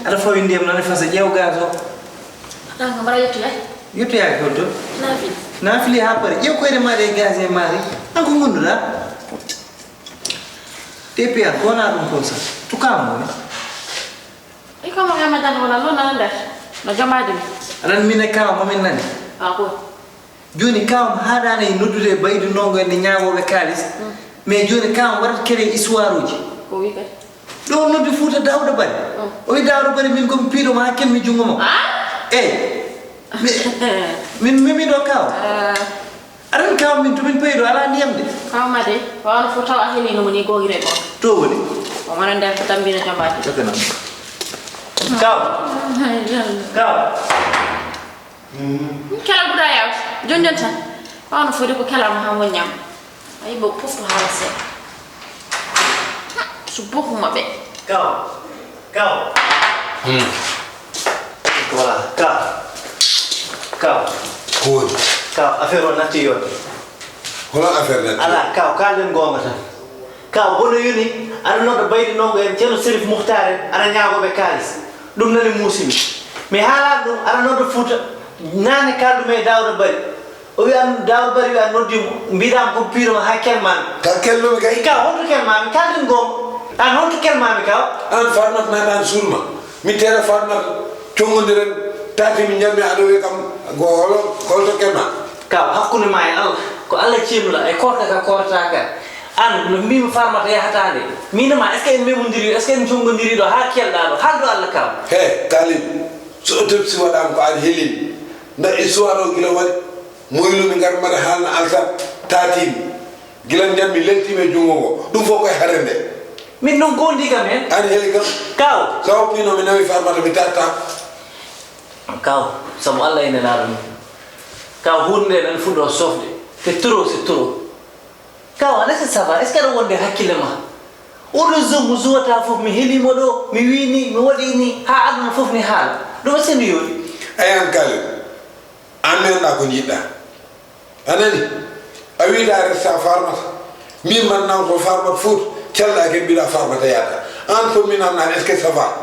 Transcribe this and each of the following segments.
ada fo ndiyam nane fasa jew gazo nga bara yettu ay yettu ya ko to nafili ha pare jew ko re mari gaze mari an ko ngundura TPR ko na dum ko sa to kam mo e ko mo ngama dan wala lo na ndar no jamaade mi anan mine kaw mo min nani ko joni kaw haadana e noddude baydu nongo e nyaawobe kalis mais joni kaw warat kere histoire uji ko wi kay do noddu fuuta dawda bari o wi dawda bari min ko piido ma ken mi jungo mo min do kaw aran kaw min to min peydo ala ndiyam de kaw ma de wala fo taw aheli no moni gogire ko to woni o mana ndar tambina jamaade takana kaw kala buda yaw jonjon tan wano fodi ko kala ma hamon nyam ay bo pofu hala se su boku mabe kaw voilà kaw affaire on natti yon hola affaire natti ala kaw kalden gonga tan kaw bono yuni ada no do baydi nongo en celo serif muhtare ana nyaago be kalis dum nani musimi mais hala dum ada no do futa nane kaldu me dawdo bari o wi an dawdo bari wi an noddi mbidam ko piro ma hakkel man ka kello gay ka honto kel mami kalden gom an honto kel mami kaw an farmat na dan surma mi tera farmat tongondiren tati mi nyammi ado we kam go holto kelma kaw hakkunde ma e Allah ko Allah cimla e korka ka korta ka an no mbimi farmata yahatande minama est ce que en memondiri est ce que en jongondiri do ha kelda do haldo Allah kaw he talib so autopsie wadam ko an helin na histoire o gila wadi moylu mi ngar mara halna alta tatim gila jammi lentime jungo go dum fo koy harende min non gondi kam hen an heli kam kaw saw pino mi nawi farmata mi tata kaw sabu Allah ene laado mi kaw hunde nan fudo sofde c'est trop kaw ala ça va est ce que do wonde hakkille ma odo zomu zuwata fof mi helimo do mi wini mi wadi ni ha aduna fof ni haala do senu yoni ayan kale amen na ko jidda anani awi da resta farma mi man na ko farma foot tella ke bila farma ta yata an to min na est ce que ça va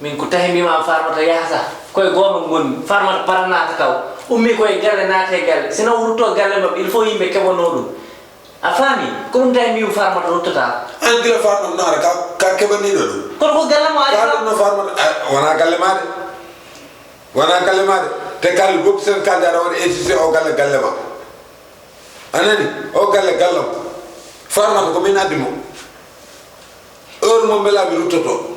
min ko tahi mi ma farma ta yata koy goma ngon farma parana ta kaw ummi koy galle naate galle sina wurto galle mab il faut yimbe kebono dum a fami ko dum tahi mi farma ta rottata an gila farma na ka kebani do ko galle ma ka no farma wana galle ma te kal bop sen ka dara won etisi o galle ma anani o galle farma ko min adimo mo bela mi ruttoto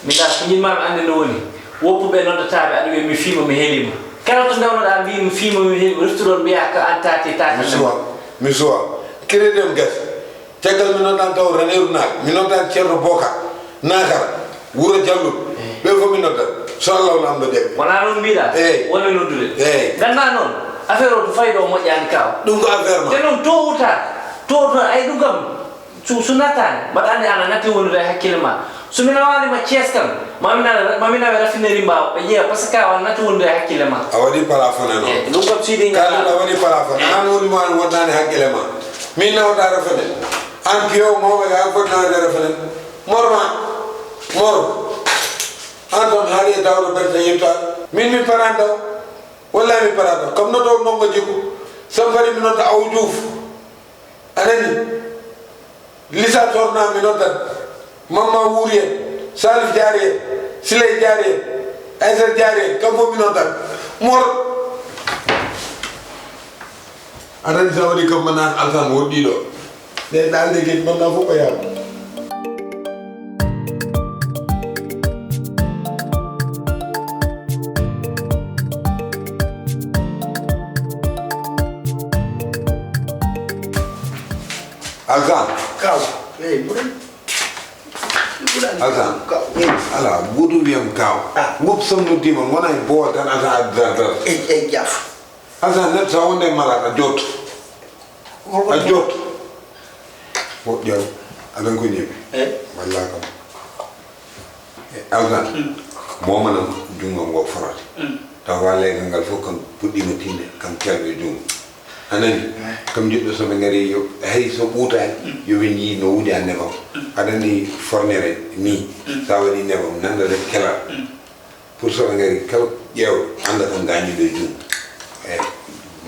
mi da ko min ma ande no woni woppu be non taabe adu mi fimo mi helima kala to ndawno da bi mi fimo mi helima restaurant biya ka antati mi sowa kere dem gas tegal mi non tan taw reneru na mi non tan cerro boka nakara wuro jallu be fo mi non tan sallallahu alaihi wasallam wala non bida wala non dude ganna non affaire o to faydo mo jani kaw dum ko affaire ma te non to ay dugam sunatan badani ana nati wonu da hakkilma sumina wali ma cieskam mamina raffinerie mbaw be je parce que kaw nati wonu da hakkilma awadi parafone no dum ko sidi kala awadi parafone an woni man wonani hakkilma min na wada rafene an kiyo mo ga ko na da rafene mor andon haali dawdo berde yetta min mi parando wallahi mi parando comme no do nongo jiku safari mi nota aw juuf anani lisa torna mi nota mamma wuriye salif jariye silay jariye aisha jariye kambo mi nota mor adani sawadi kam manan alsan wodi do de dalde ke man na fo ko ya Alsan, kaw, bukan. Alsan, ala, budu biam kaw. Wup som nu dima, mona bo tan alsan adra. Jaf. Alsan net sa wonde malata jot. A jot. Wo jaw, adan ko ñebi. Walla kam. Alsan, mo manam jungo ngo farati. Ta wale ngal fo kam puddi ma tinde kam kelbe jungo. anani kam jiddo so be ngari yo hay so buutay yo windi no wudi ande ko adani fornere ni sa wadi nebam nanda de kala pour so ngari kala yew anda ko gañi do jum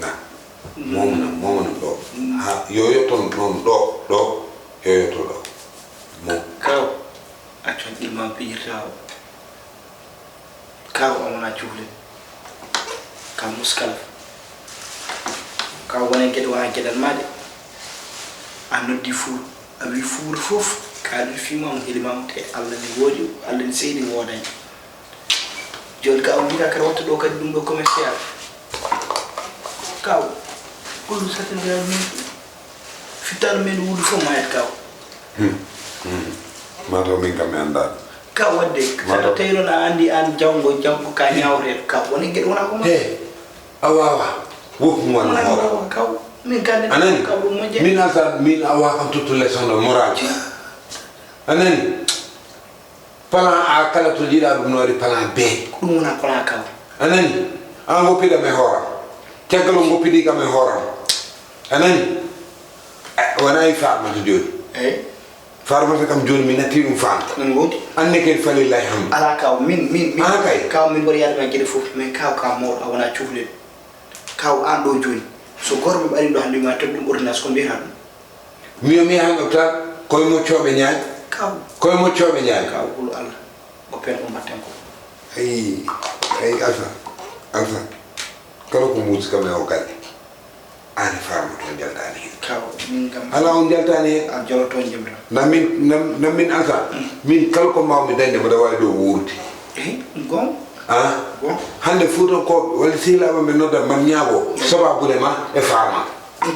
na mom do ha yo ton non do yo to do mo kaw acon imam pijirtaw kaw amana cuule kam muskala kaw wonen gedo ha gedan made an noddi fu abi fuur fof kaadu fi mom hilimam te alla ni wodi alla ni seydi wodani jol kaw bi ka watto do kadi dum do commercial kaw kulu satin ga mi fital men wudu fo mayat kaw ma to min kam anda ka wadde sa tayro na andi an jango ka nyawre ka woni gedo wona ko ma awawa wo mo na hora kaw min kan anani kaw mo je min asa min awa kam toute leçon de morale anani plan a kala to jira dum no ri plan B dum wona plan kaw anani an go pida me hora tegalo go pidi ka me hora anani wana ifa ma to jodi farmata kam joni min natirum fam ngodi anne ke falillahi ham ala kaw min kay kaw min bari yadma gede fof mais kaw ka mawdo wona cuufle kaw an do joni so gorbe bari do hande ma tebdum ordonnance ko mbira dum mi han opta koy mo ciobe nyaay kaw koy mo ciobe nyaay kaw bulu Allah ko pen ko batten ko ay alfa kala ko musique me o kay ani farma to jaltani kaw min gam ala on jaltani a joloto jimra min alfa min kala ko mawmi dande mo da way do wurti gon bon hande futo ko wala sila ba men nodda man nyaago sababu de ma e farma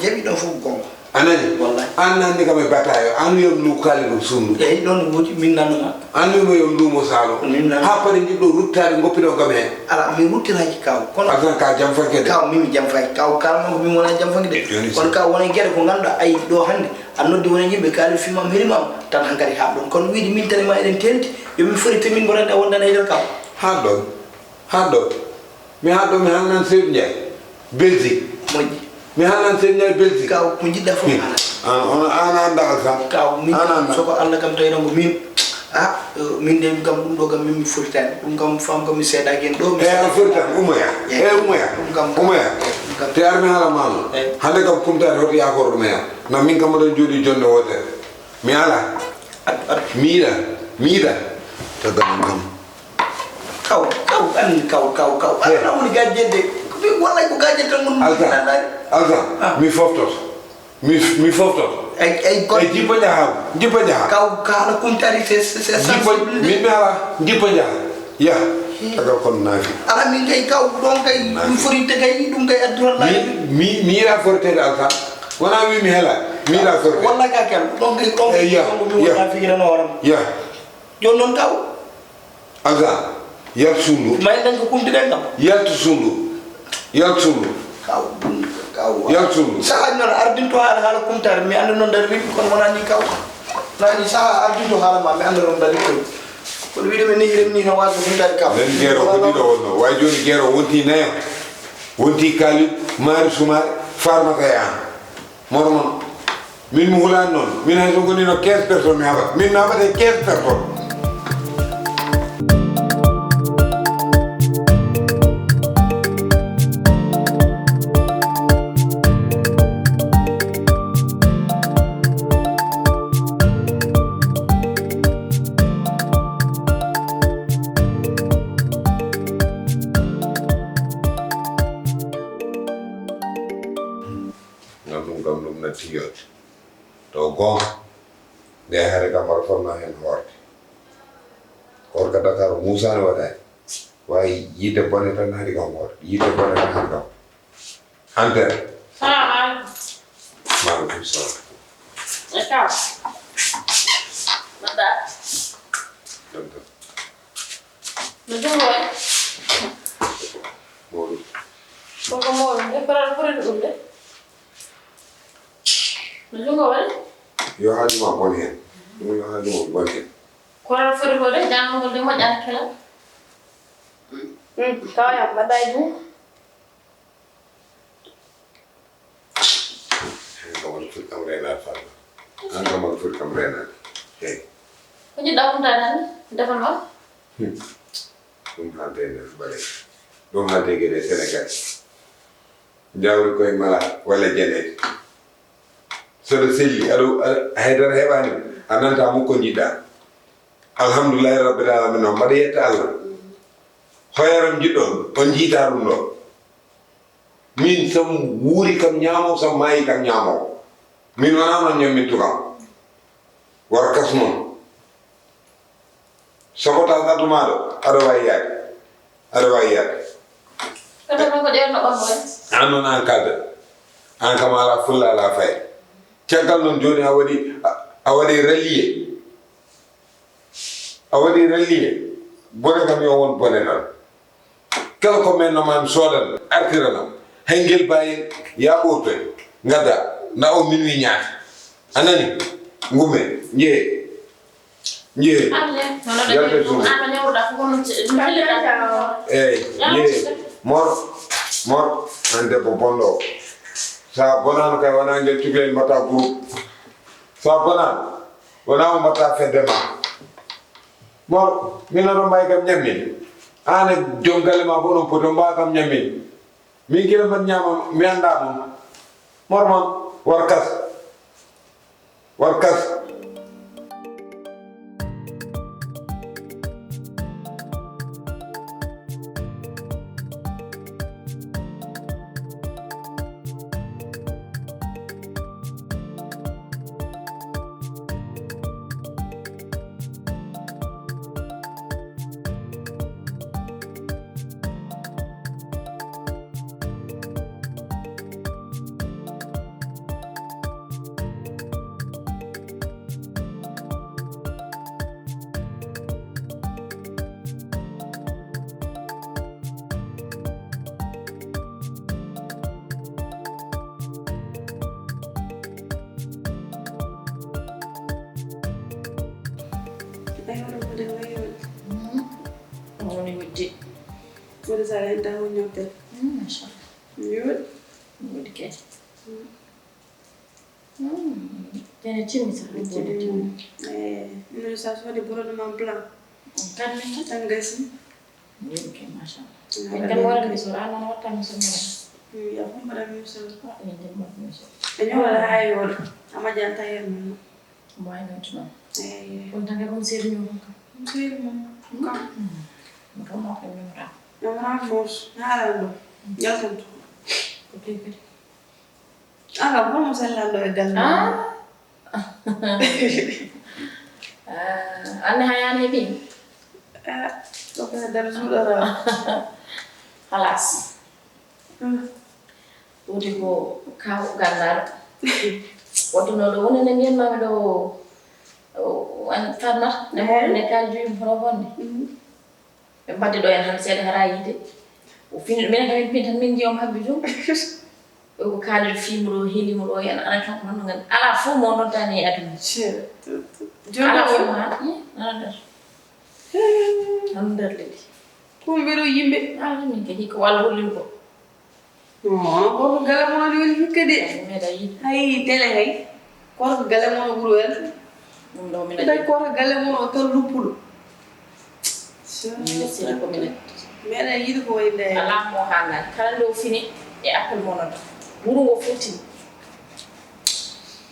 jabi do fu gon anani wallahi anani kam e batayo an yom lu kalido sundu don wuti min nanuma an yom lu mo salo ha pare jiddo ruttare ngoppido game ala mi ruttiraji kaw kono asan ka jam fanke de kaw mi jam fay kaw kalmo mi wona jam fanke de kon kaw wona gere ko ganda ay do hande annodde wona yimbe kali fi mam hirimam tan hankari ha don kon wiidi min tan ma eden tenti yo min fori te min boranda wonda na idal kaw hado mi hanan sebnya Belgique moji mi hanan sebnya Belgique kaw ko jidda fo ana anda ka kaw mi soko Allah kam tayno ngo min min de gam dum do gam mi furtan dum gam fam gam mi seda gen do mi furtan umaya te arme hala mama hande kam kumta hoti yakor dum ya na min kam do jodi jonde wote mi ala mira to gam kaw ana woni gadjede ko bi wallahi ko gadjede tan mun alta mi foftot ay jipo jaha kaw kala kumtari c'est jipo mi mala jipo jaha ya aga kon nafi ala mi kay kaw don kay dum forinte kay dum kay adron la mi ra forte alta wana mi hela mi ra forte wallahi ka kel don kay mi wona fi gina no waram ya jon non kaw aga yal sundu may dañ ko kumti den kam yal sundu kaw yal sundu sa ñor ardinto hala kumtar mi anda non dar wi kon wona ni kaw nani sa ardinto hala ma mi anda non dar wi ko wi de ni rem ni no waso kumtar kaw len gero ko dido wonno way joni gero wonti nayo wonti kali mar sumar farma kaya mormon min mu hulan non min hay so goni no 15 personnes mi haba min na bade 15 personnes tiyot to gon de hare kamar forma hen horte korka Dakar Musa no wada way yite bonne tan hari kam horte yite bonne tan hari kam ante maaleykum salaam Eka mada Nujungol Modu Koko mo e para unde Nujungol yo haji ma bonne yo haji ma bonne Kora fure hore jang mo de mo jan kala Kau yang badai tu. Ini daun dan dapat apa? Dum hande gede Sénégal jawri koye mala walla jene soɗo selli aɗo haydara heɓani a nanta mum ko jiɗɗa alhamdulillahi rabbil alamin o mbaɗa yetta Allah hoyaram jiɗɗon on jiita ɗum ɗo min sam wuuri kam ñaamo sam maayi kam ñaamo min wona noon ñammintu kam war kas noon sabotage addumaɗo aɗa wawi yaade aɗa wawi yaade Kenapa kau dia nak bangun? an noon an kalda an kam ala fulla ala faye caggal noon joni a waɗi rallié bone kam yo won bone tan kala ko men nomami soodan artiranam hengel bayi yaɓotoy gadda na o minuit ñaati anani ngume jee mor an debbo bonɗo sa bonano kay wona ngel cukalel mbatta groupe sa bonano wona mo mbatta fedde ma mor min aɗo mbawi kam ñammin an e joom galle ma fof ɗon poto mbawa kam ñammin min kila mbaɗ ñama mi anda mum mor mam war kas What is that? I don't know. Masya Allah. Good kid. Jadi cini sahaja. Ini saya di bulan Mamplang. Kan ni tangga sih. Okay, Masya Allah. Kan orang di surah mana orang semua. Ya, aku pada musuh. Ini jadi musuh. Ini orang ayor, ama jangan ayor mana. Buat itu mah. Untuk kita konseri ni. Konseri mana? Bukan. Bukan mau kami merah. Yang ramos, nalando. Ya santo. Okay. Vamos hablando de gas. Ane hayan hebi. Lo que dari sudah. Halas. Udah ko kau gandar. Waktu nolo one nengen mama do. An farma, nemo nekal juim probon. Mbadde ɗo en han seeɗa hara yide o fini minen kam pintan min jeyom habbi jum ko kaalir filme ɗo helimo ɗo en ana tan ko non gandi ala fof mo noddani e aduna ala fof mo haɗi nana nder leydi ko mbiɗo yimɓe ala min kadi ko walla hollimi ko koto gale mono ni woni hikka de meeɗa yiide hay télé hay koto gale mono ɓuuri welde ɗum ɗo min ɗay koto gale mono o tan luppuɗo min siri ko minen meɗen yiɗi ko wayi nde ala mo haalani kala nde o fini e appel monoɗo wuro ngo foftini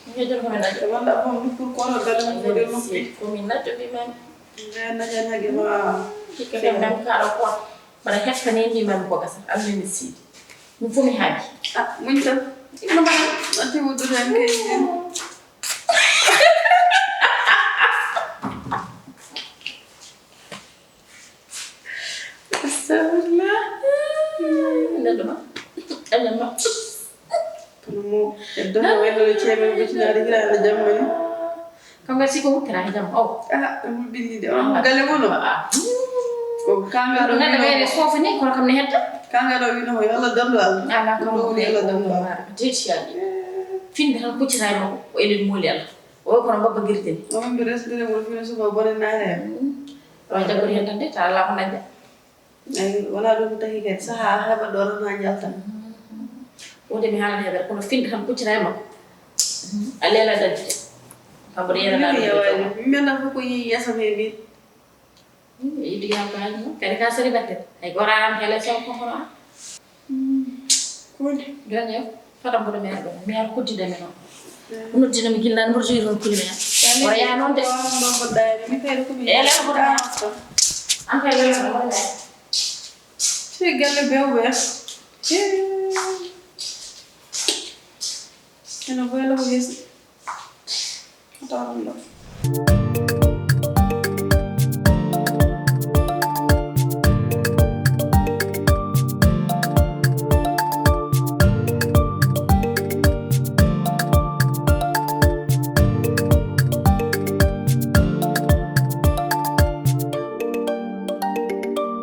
min jejjoni komin najjo wanda fam luppur koto gale mono de noppi komin najjo ɓimen najan hage ma hikka kam même kaɗo quoi mbaɗa heftani ndimami ko gasa almini siidi min fof mi haaji muñ tan no mbaɗa atti wuddude hen kay Kamu dah wala le cheme bi ci ñaari gira la jam ni kam nga siko kira jam mu bindi de gale mono ko kanga do na da sofa ni ko kam ne hetta kanga do wi no yalla dam dal ala kam do yalla dam dal jeeti yalla fin tan ko ci ray mako o elel mo yalla o ko no babba girteni o mi res de mo fi so ba bone na re o jago ri tan de ta la ko najja ay wala do tahi ke sa ha ba do na jalta o de mi hala hebe kono fin tan ko ci ray mako alela dajje Abori yana na mena ko yi yasa bebe idi yang kan kali ka seri batte ay goran hele so ko hono ko donyo fatam bodo mer ko ti demeno uno dina mi gillan bor jiro ko ni ora ya non de ko dai mi fay ko mi ele ko da am fay le ko da ci galle bew Ina voy a la